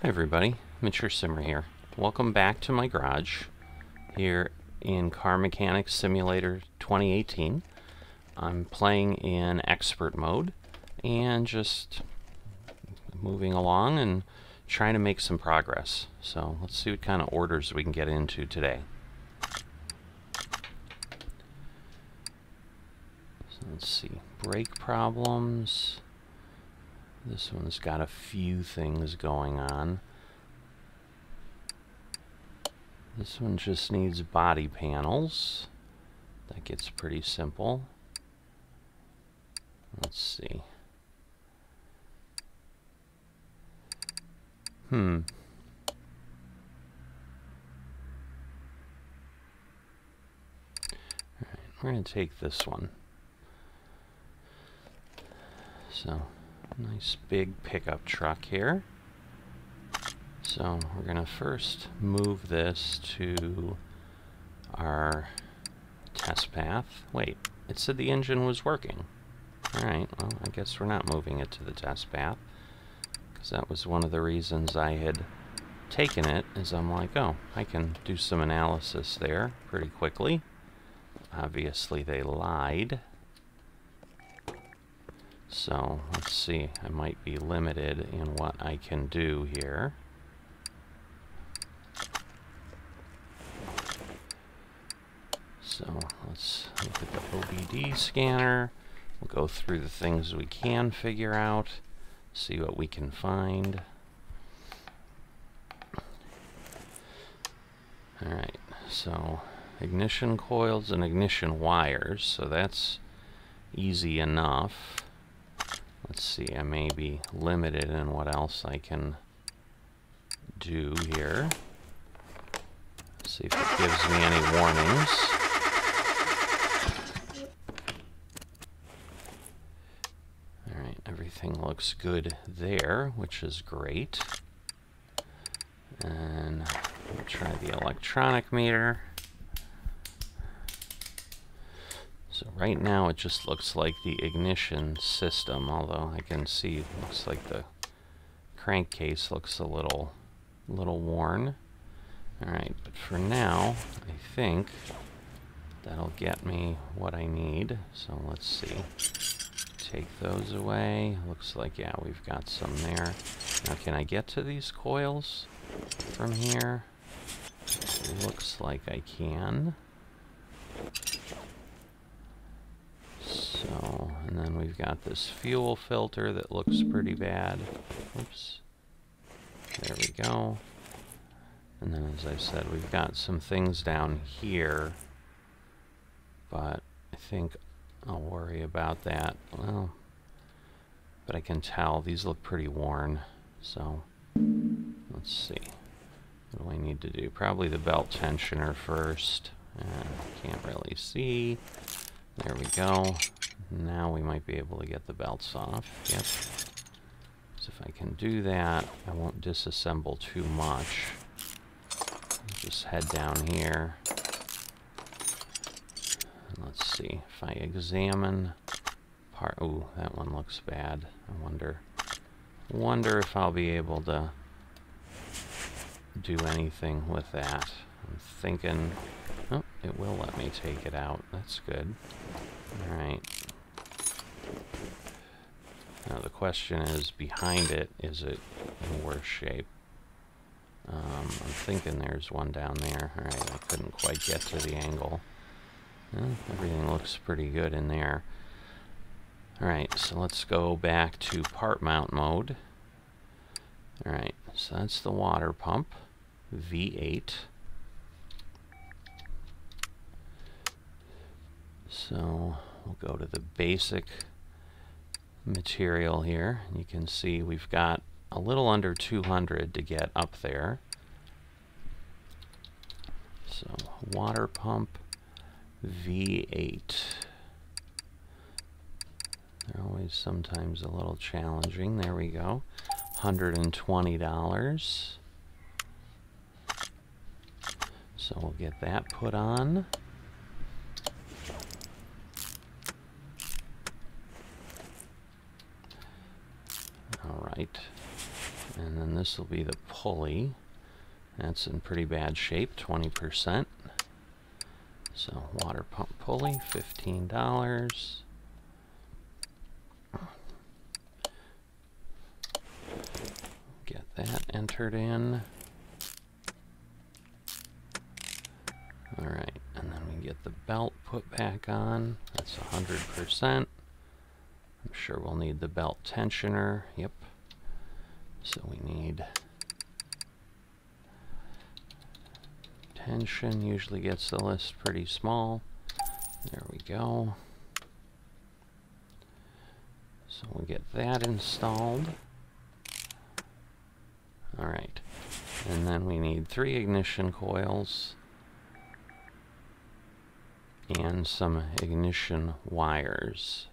Hi everybody, Mature Simmer here. Welcome back to my garage here in Car Mechanics Simulator 2018. I'm playing in expert mode and just moving along and trying to make some progress. So let's see what kind of orders we can get into today. So let's see, brake problems. This one's got a few things going on. This one just needs body panels. That gets pretty simple. Let's see. Alright, we're going to take this one. So, nice big pickup truck here. So we're going to first move this to our test path. Wait, it said the engine was working. Alright, well, I guess we're not moving it to the test path, because that was one of the reasons I had taken it, is I'm like, oh, I can do some analysis there pretty quickly. Obviously they lied. So let's see, I might be limited in what I can do here. So let's look at the OBD scanner. We'll go through the things we can figure out, see what we can find. Alright, so ignition coils and ignition wires, so that's easy enough. Let's see, I may be limited in what else I can do here. See if it gives me any warnings. Alright, everything looks good there, which is great. And we'll try the electronic meter. So right now it just looks like the ignition system, although I can see it looks like the crankcase looks a little worn. Alright, but for now, I think that'll get me what I need. So let's see. Take those away. Looks like, yeah, we've got some there. Now, can I get to these coils from here? Looks like I can. So, and then we've got this fuel filter that looks pretty bad. Oops. There we go. And then, as I said, we've got some things down here, but I think I'll worry about that. Well, but I can tell these look pretty worn, so let's see. What do I need to do? Probably the belt tensioner first. Can't really see. There we go. Now we might be able to get the belts off. Yep. So if I can do that, I won't disassemble too much. Just head down here. And let's see if I examine part. Ooh, that one looks bad. I wonder if I'll be able to do anything with that. I'm thinking, oh, it will let me take it out. That's good. All right. Now the question is, behind it, is it in worse shape? I'm thinking there's one down there. Alright, I couldn't quite get to the angle. Everything looks pretty good in there. Alright, so let's go back to part mount mode. Alright, so that's the water pump, V8. So we'll go to the basic material here. You can see we've got a little under 200 to get up there. So water pump V8. They're always sometimes a little challenging. There we go. $120. So we'll get that put on. All right. And then this will be the pulley. That's in pretty bad shape, 20%. So water pump pulley, $15. Get that entered in. Alright, and then we get the belt put back on. That's 100%. I'm sure we'll need the belt tensioner. Yep. So we need tension, usually gets the list pretty small. There we go. So we'll get that installed. Alright, and then we need 3 ignition coils and some ignition wires.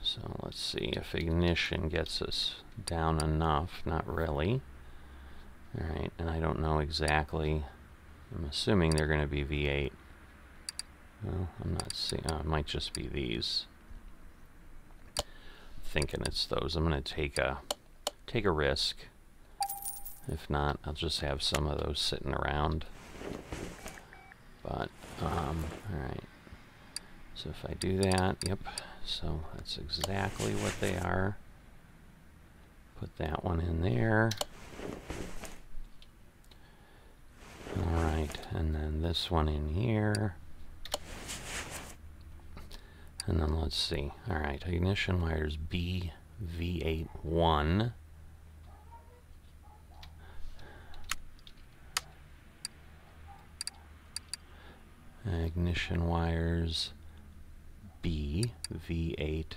So let's see if ignition gets us down enough. Not really. Alright, and I don't know exactly. I'm assuming they're going to be V8. Well, I'm not seeing. Oh, it might just be these. Thinking it's those. I'm going to take a risk. If not, I'll just have some of those sitting around. But alright. So if I do that, yep. So that's exactly what they are. Put that one in there. Alright, and then this one in here. And then let's see. Alright, ignition wires BV81. Ignition wires B, V8,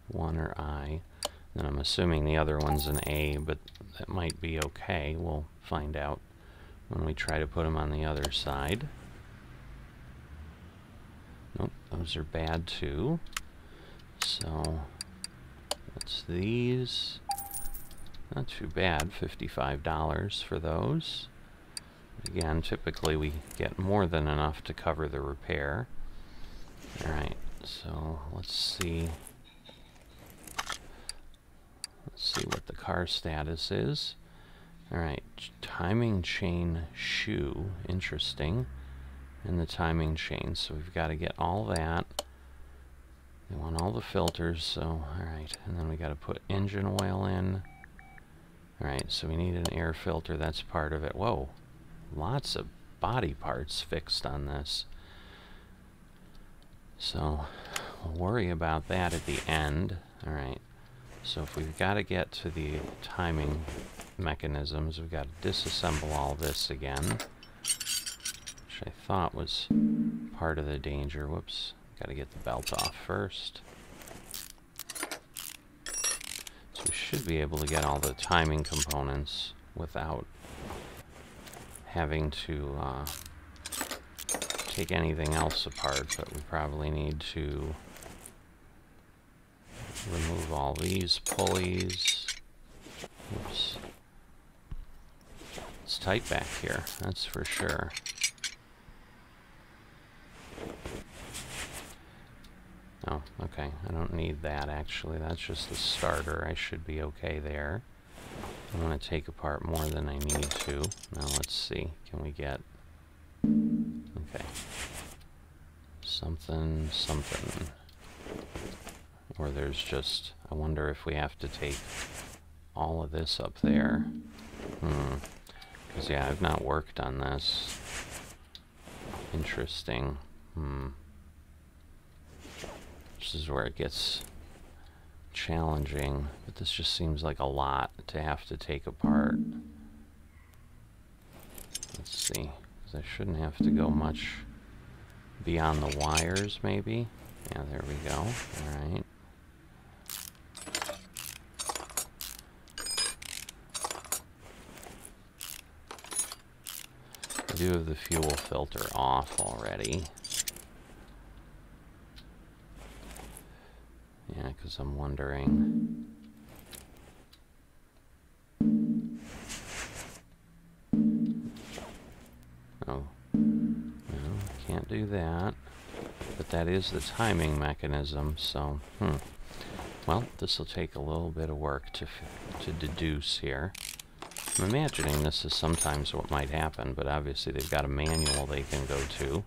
1 or I. Then I'm assuming the other one's an A, but that might be okay. We'll find out when we try to put them on the other side. Nope, those are bad too. So that's these. Not too bad, $55 for those. Again, typically we get more than enough to cover the repair. Alright, so let's see. Let's see what the car status is. Alright, timing chain shoe, interesting. And the timing chain, so we've got to get all that. We want all the filters, so alright, and then we got to put engine oil in. Alright, so we need an air filter, that's part of it. Whoa, lots of body parts fixed on this. So we'll worry about that at the end. Alright, so if we've got to get to the timing mechanisms, we've got to disassemble all this again, which I thought was part of the danger. Whoops, got to get the belt off first. So we should be able to get all the timing components without having to take anything else apart, but we probably need to remove all these pulleys. Oops. It's tight back here, that's for sure. Oh, okay, I don't need that actually, that's just the starter. I should be okay there. I want to take apart more than I need to. Now let's see, can we get... Okay. Something. Or there's just... I wonder if we have to take all of this up there. Because, yeah, I've not worked on this. Interesting. This is where it gets challenging, but this just seems like a lot to have to take apart. Let's see, because I shouldn't have to go much beyond the wires, maybe. Yeah, there we go. Alright. I do have the fuel filter off already. Yeah, because I'm wondering... Oh, no, can't do that. But that is the timing mechanism, so, Well, this will take a little bit of work to deduce here. I'm imagining this is sometimes what might happen, but obviously they've got a manual they can go to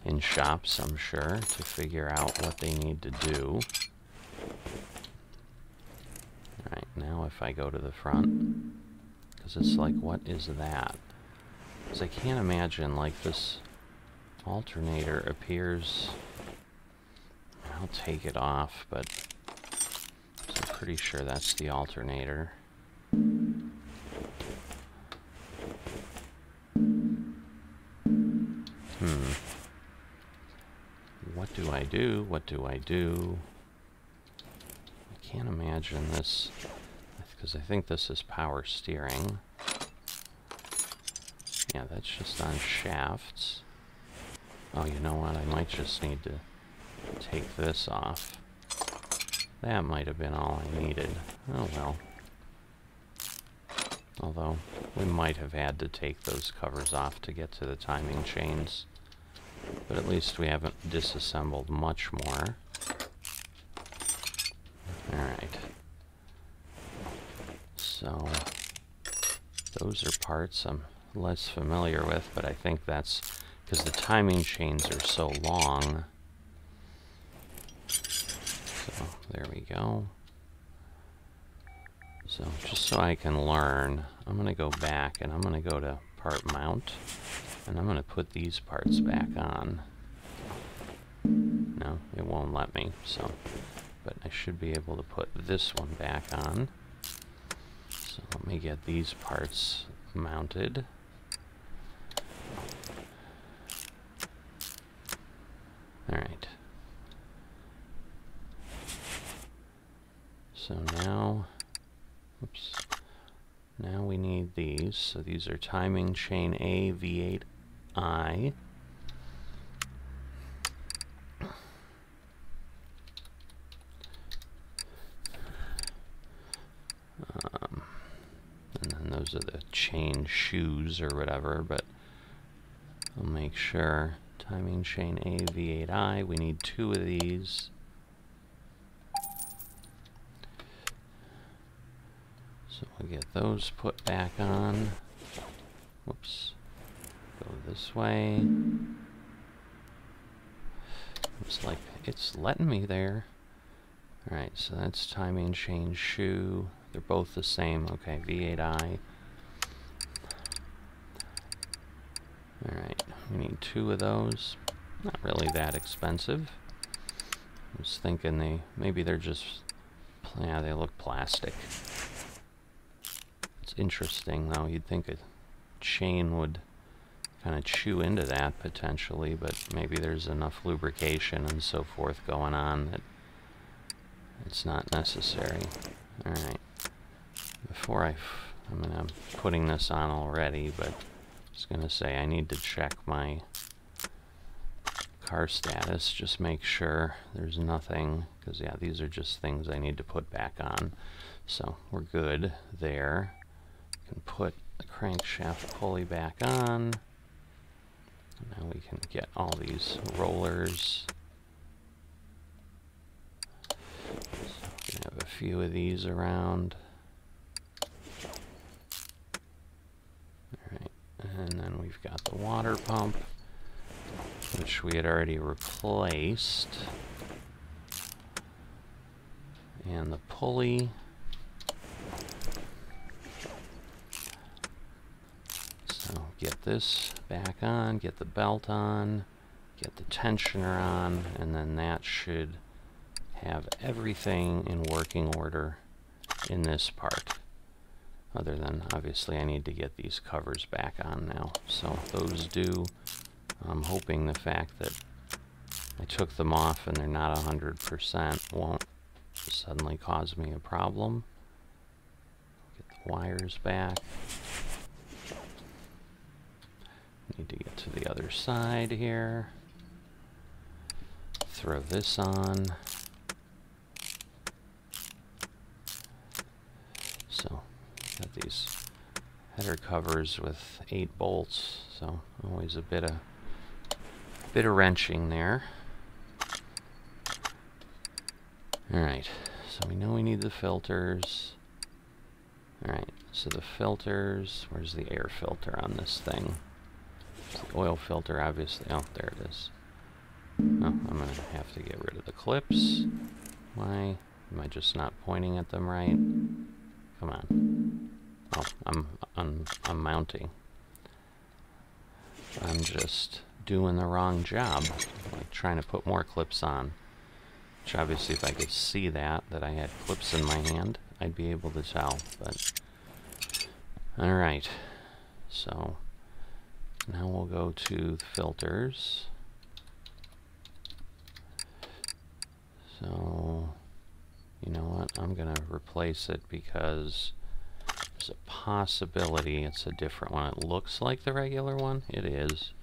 in shops, I'm sure, to figure out what they need to do. Alright, now if I go to the front, because it's like, what is that? Because I can't imagine, like, this alternator appears... I'll take it off, but I'm pretty sure that's the alternator. What do I do? What do I do? I can't imagine this, because I think this is power steering. Yeah, that's just on shafts. Oh, you know what? I might just need to take this off. That might have been all I needed. Oh well. Although, we might have had to take those covers off to get to the timing chains. But at least we haven't disassembled much more. Alright. So, those are parts I'm less familiar with, but I think that's because the timing chains are so long. So, there we go. So, just so I can learn, I'm going to go back and I'm going to go to part mount. And I'm going to put these parts back on. No, it won't let me, so... But I should be able to put this one back on. So let me get these parts mounted. Alright. So now... Oops. Now we need these. So these are timing chain A, V8I. And then those are the chain shoes or whatever, but I'll make sure. Timing chain A, V8I. We need 2 of these. So we'll get those put back on. Whoops. Go this way. Looks like it's letting me there. Alright, so that's timing chain shoe. They're both the same. Okay, V8I. Alright, we need 2 of those. Not really that expensive. I was thinking maybe they're just, yeah, they look plastic. It's interesting though, you'd think a chain would kind of chew into that potentially, but maybe there's enough lubrication and so forth going on that it's not necessary. Alright, before I'm putting this on already, but I was going to say I need to check my car status, just make sure there's nothing, because yeah, these are just things I need to put back on. So we're good there. Can put the crankshaft pulley back on. Now we can get all these rollers. So we can have a few of these around. Alright, and then we've got the water pump, which we had already replaced. And the pulley. So get this back on, get the belt on, get the tensioner on, and then that should have everything in working order in this part. Other than, obviously, I need to get these covers back on now. So those do. I'm hoping the fact that I took them off and they're not 100% won't suddenly cause me a problem. Get the wires back. Need to get to the other side here. Throw this on. So, got these header covers with 8 bolts, so always a bit of wrenching there. Alright, so we know we need the filters. Alright, so the filters, where's the air filter on this thing? The oil filter, obviously. Oh, there it is. Oh, I'm going to have to get rid of the clips. Why? Am I just not pointing at them right? Come on. Oh, I'm mounting. I'm just doing the wrong job. Like trying to put more clips on. Which obviously if I could see that I had clips in my hand, I'd be able to tell, but... Alright. So, now we'll go to the filters. So, you know what? I'm going to replace it because there's a possibility it's a different one. It looks like the regular one. It is.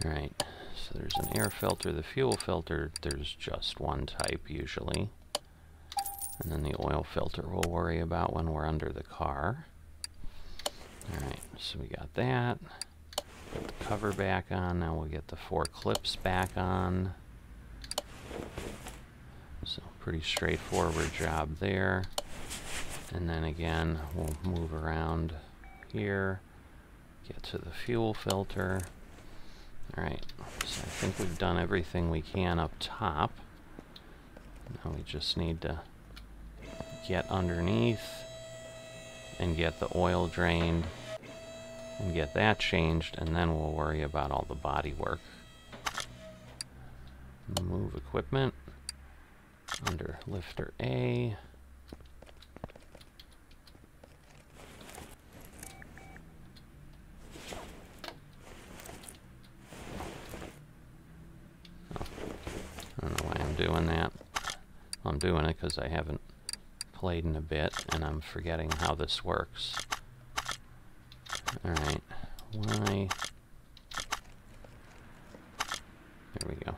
Alright. So there's an air filter, the fuel filter. There's just one type usually. And then the oil filter we'll worry about when we're under the car. Alright, so we got that. Put the cover back on. Now we'll get the 4 clips back on. So pretty straightforward job there. And then again, we'll move around here. Get to the fuel filter. Alright, so I think we've done everything we can up top. Now we just need to get underneath and get the oil drained and get that changed, and then we'll worry about all the body work. Move equipment under lifter A. I don't know why I'm doing that. Well, I'm doing it because I haven't played in a bit and I'm forgetting how this works. Alright, why? There we go.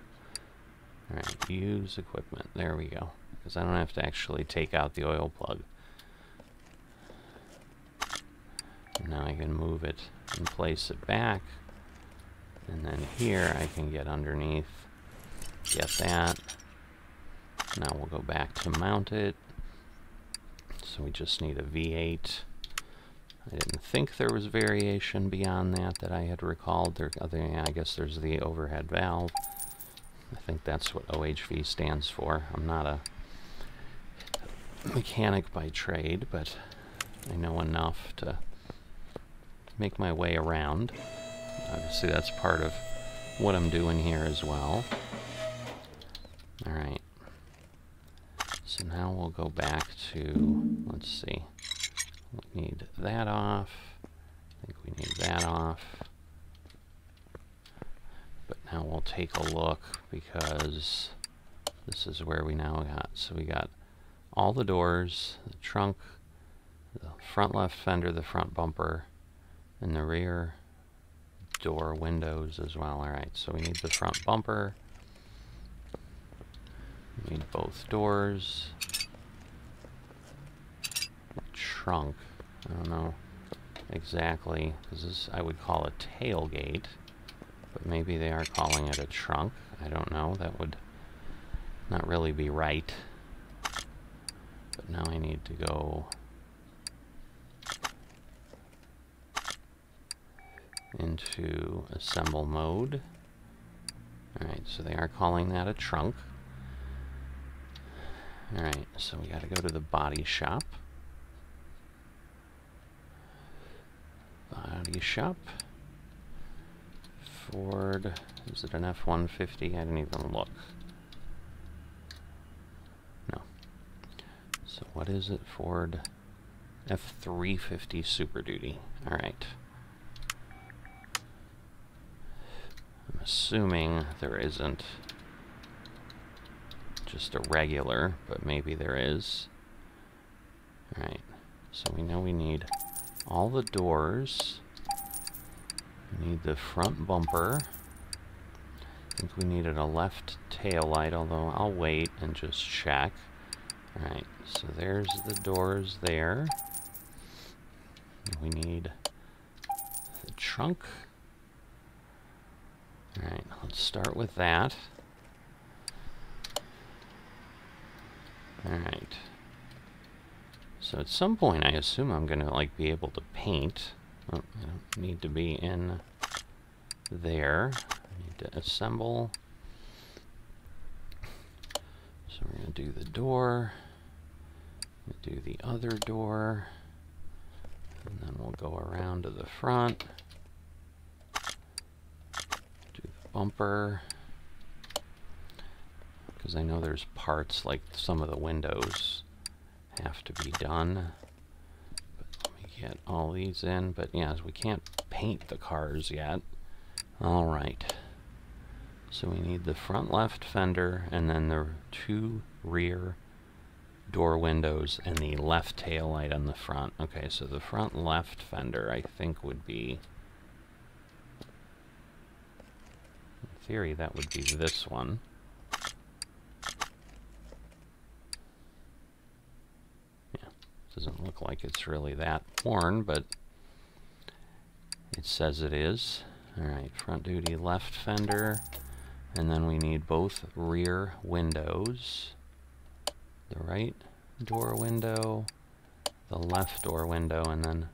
Alright, use equipment. There we go. Because I don't have to actually take out the oil plug. And now I can move it and place it back. And then here I can get underneath. Get that. Now we'll go back to mount it. So we just need a V8. I didn't think there was variation beyond that I had recalled. I guess there's the overhead valve. I think that's what OHV stands for. I'm not a mechanic by trade, but I know enough to make my way around. Obviously that's part of what I'm doing here as well. Alright. So now we'll go back to, let's see, we need that off. I think we need that off. But now we'll take a look because this is where we now got, so we got all the doors, the trunk, the front left fender, the front bumper, and the rear door windows as well. Alright, so we need the front bumper. We need both doors. Trunk. I don't know exactly, because this I would call a tailgate, but maybe they are calling it a trunk. I don't know. That would not really be right. But now I need to go into assemble mode. Alright, so they are calling that a trunk. Alright, so we gotta go to the body shop. Body shop. Ford, is it an F-150? I didn't even look. No. So what is it? Ford F-350 Super Duty. Alright. I'm assuming there isn't just a regular, but maybe there is. Alright, so we know we need all the doors. We need the front bumper. I think we needed a left tail light, although I'll wait and just check. Alright, so there's the doors there. We need the trunk. Alright, let's start with that. Alright. So at some point I assume I'm gonna like be able to paint. Oh, I don't need to be in there. I need to assemble. So we're gonna do the door. Do the other door. And then we'll go around to the front. Do the bumper. Because I know there's parts like some of the windows have to be done. But let me get all these in. But yeah, we can't paint the cars yet. Alright. So we need the front left fender and then the 2 rear door windows and the left tail light on the front. Okay, so the front left fender I think would be, in theory that would be this one. Yeah, doesn't look like it's really that worn, but it says it is. Alright, front duty left fender, and then we need both rear windows. The right door window, the left door window, and then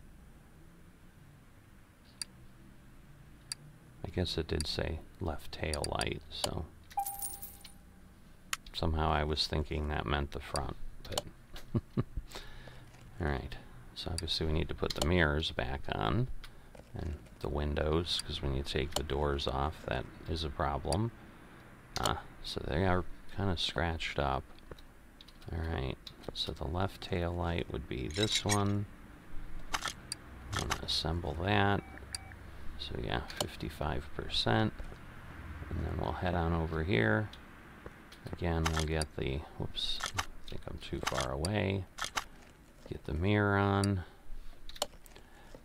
I guess it did say left tail light, so somehow I was thinking that meant the front, but alright, so obviously we need to put the mirrors back on and the windows, because when you take the doors off that is a problem. So they are kind of scratched up. Alright, so the left tail light would be this one. I'm going to assemble that. So yeah, 55%. And then we'll head on over here. Again, we'll get the, whoops, I think I'm too far away. Get the mirror on.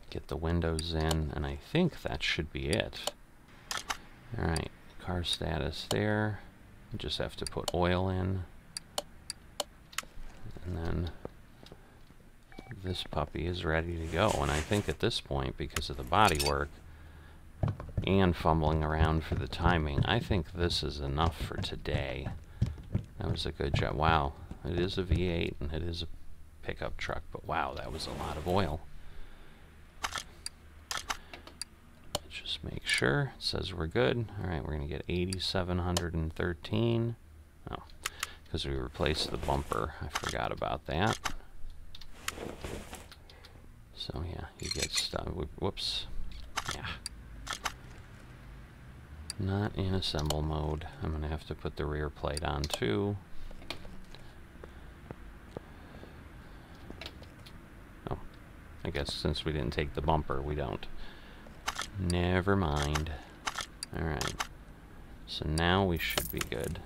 Get the windows in, and I think that should be it. Alright, car status there. You just have to put oil in. And then this puppy is ready to go. And I think at this point, because of the body work and fumbling around for the timing, I think this is enough for today. That was a good job. Wow, it is a V8 and it is a pickup truck, but wow, that was a lot of oil. Let's just make sure it says we're good. Alright, we're going to get 8,713. Oh. Because we replaced the bumper. I forgot about that. So yeah, you get stuff. Whoops. Yeah. Not in assemble mode. I'm going to have to put the rear plate on too. Oh, I guess since we didn't take the bumper, we don't. Never mind. Alright. So now we should be good.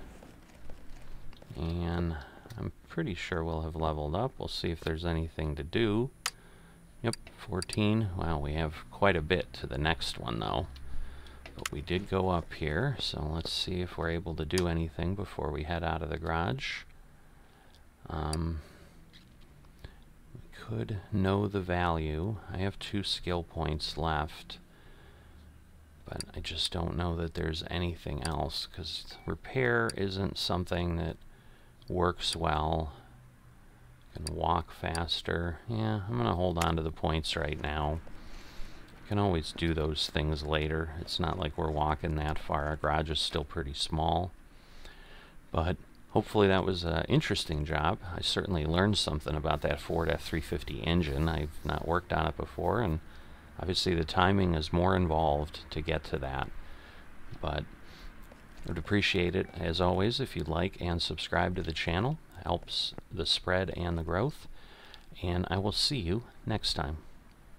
And I'm pretty sure we'll have leveled up. We'll see if there's anything to do. Yep, 14. Wow, we have quite a bit to the next one, though. But we did go up here, so let's see if we're able to do anything before we head out of the garage. We could know the value. I have 2 skill points left. But I just don't know that there's anything else, because repair isn't something that works well. Can walk faster. Yeah, I'm going to hold on to the points right now. You can always do those things later. It's not like we're walking that far. Our garage is still pretty small. But hopefully that was an interesting job. I certainly learned something about that Ford F-350 engine. I've not worked on it before, and obviously the timing is more involved to get to that. But I would appreciate it, as always, if you'd like and subscribe to the channel. It helps the spread and the growth. And I will see you next time.